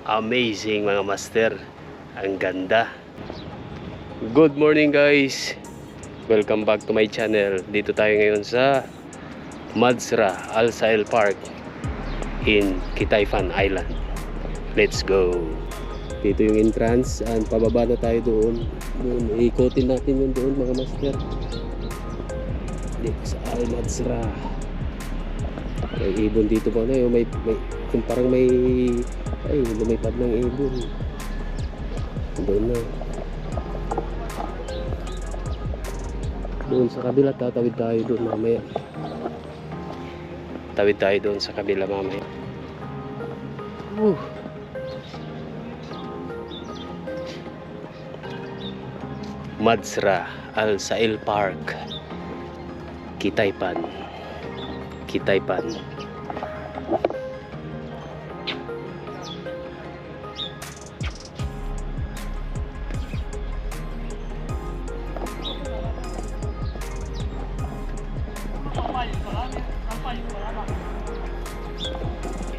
Amazing mga master. Ang ganda. Good morning guys. Welcome back to my channel. Dito tayo ngayon sa Madsra Al Sail Park in Kitayfan Island. Let's go. Dito yung entrance. Pababa na tayo doon. Ikotin natin yun doon mga master. Dito sa Al Madsra. May ibon dito pa na. Parang may lumipad ng ibon. Doon na. Doon sa kabila, tatawid tayo doon mamaya. Tawid tayo doon sa kabila mamaya. Madsra Al Sail Park, Kitayfan.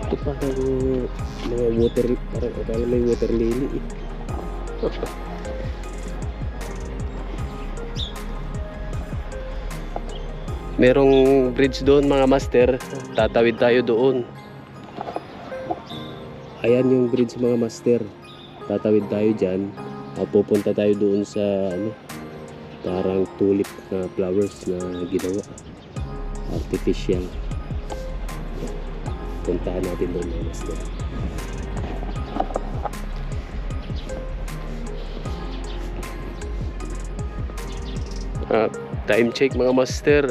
Ito parang mga water, parang akala may water lily eh. Merong bridge doon mga master. Tatawid tayo doon. Ayan yung bridge mga master. Tatawid tayo dyan. Pupunta tayo doon sa parang tulip na flowers na ginawa. Artificial. Puntahan natin doon mga master. Time check mga master.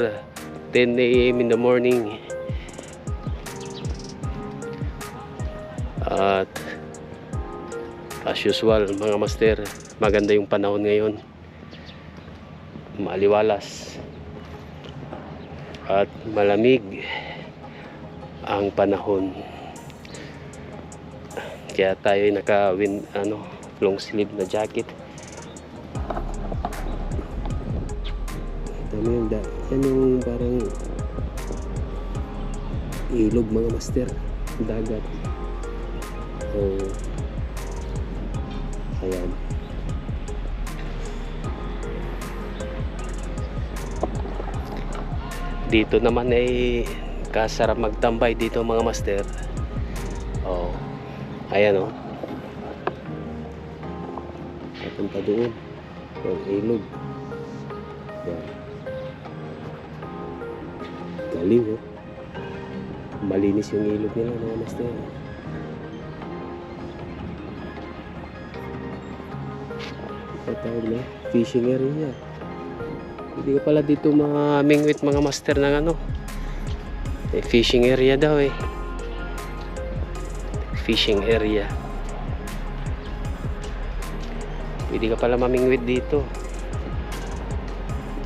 10 AM in the morning. At as usual mga master, maganda yung panahon ngayon. Maliwalas at malamig ang panahon. Kaya tayo naka long sleeve na jacket. Yan yung parang ilog mga master, dagat. Ayan. Dito naman ay kasarap magtambay dito mga master. Ayan papunta doon yung ilog. Ayan. Galing malinis yung ilog nila mga master. Patawag na fishing area. Hindi ka pala dito mamingwit mga master ng fishing area daw fishing area. Hindi ka pala mamingwit dito,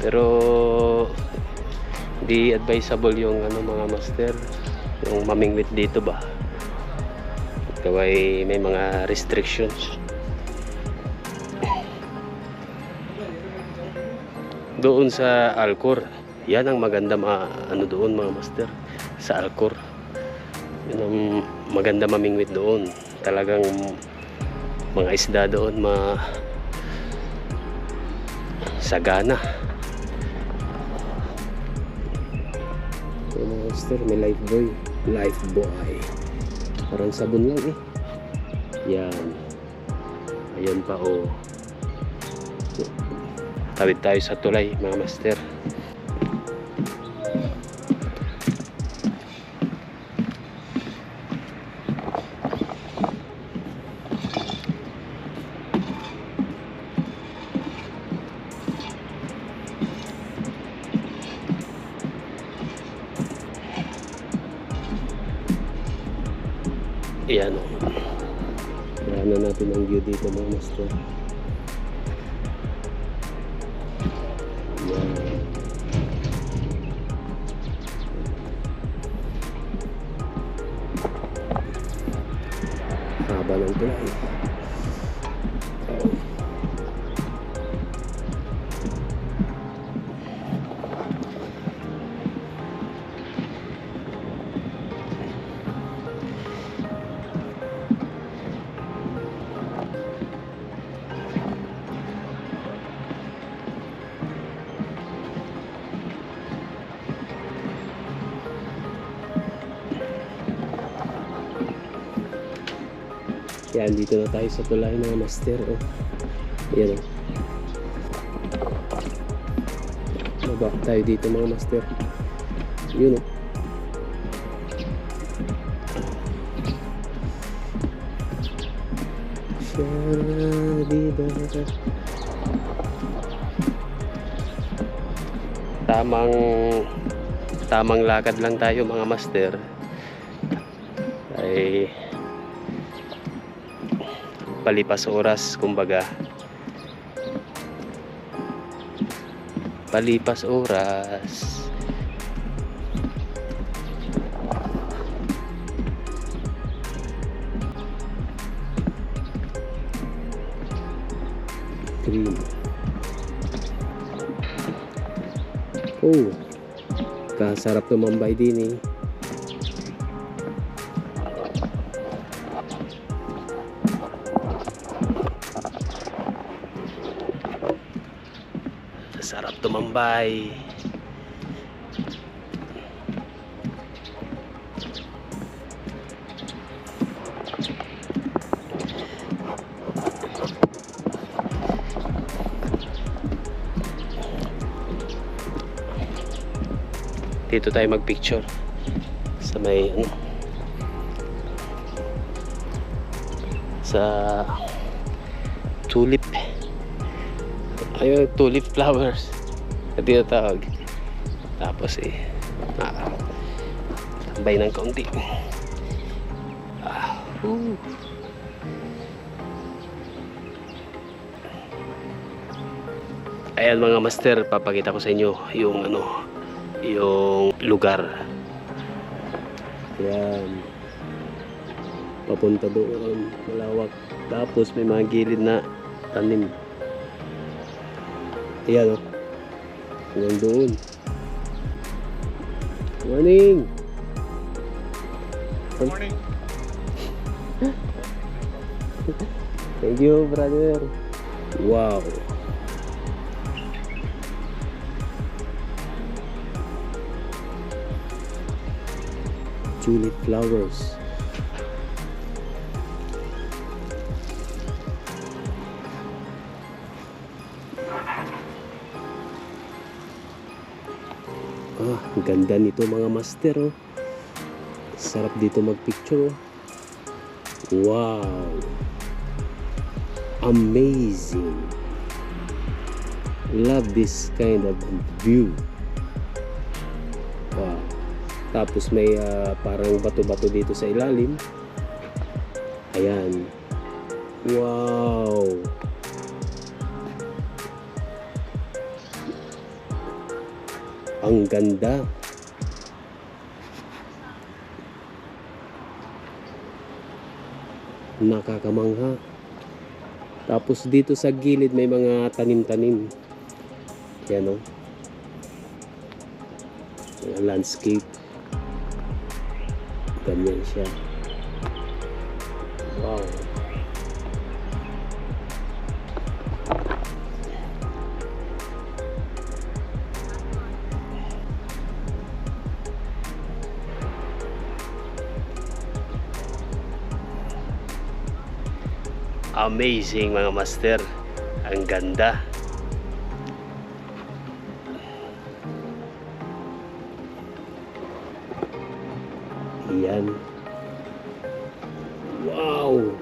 pero di advisable yung mga master yung mamingwit dito ba, kaway may mga restrictions. Doon sa Alcor, yan ang maganda doon mga master. Sa Alcor yun ang maganda mamingwit doon. Talagang mga isda doon sagana. Master, may life boy. Parang sabon lang yan. Ayan pa tawid tayo sa tulay mga master. Ayan na natin ang view dito mga master. Ayan. Haba ng tulay. Yan, dito na tayo sa tulay mga master. Oh. Yan. Oh. Mabak tayo dito mga master. Yun. Oh. Tamang lakad lang tayo mga master. Ay palipas oras, kumbaga. Palipas oras. Green. Oh, kasarap tumambay din eh. Sarap tumambay. Dito tayo magpicture sa may ano, sa tulip. Ayun, tulip flowers na tinatawag. Tapos tambay ng kaunti. Ayan mga master, papakita ko sa inyo yung ano, yung lugar. Ayan, papunta doon, malawak. Tapos may mga gilid na tanim. Ayan o, hanggang doon. Morning! Morning. Thank you brother. Wow. Tulip flowers. Ang ganda nito mga master oh. Sarap dito magpicture oh. Wow. Amazing. Love this kind of view. Wow. Tapos may parang bato-bato dito sa ilalim. Ayan. Wow. Ang ganda. Nakakamangha. Tapos dito sa gilid may mga tanim-tanim. Yan o. Mga landscape. Ganyan siya. Wow. Amazing mga master. Ang ganda. Yan. Wow.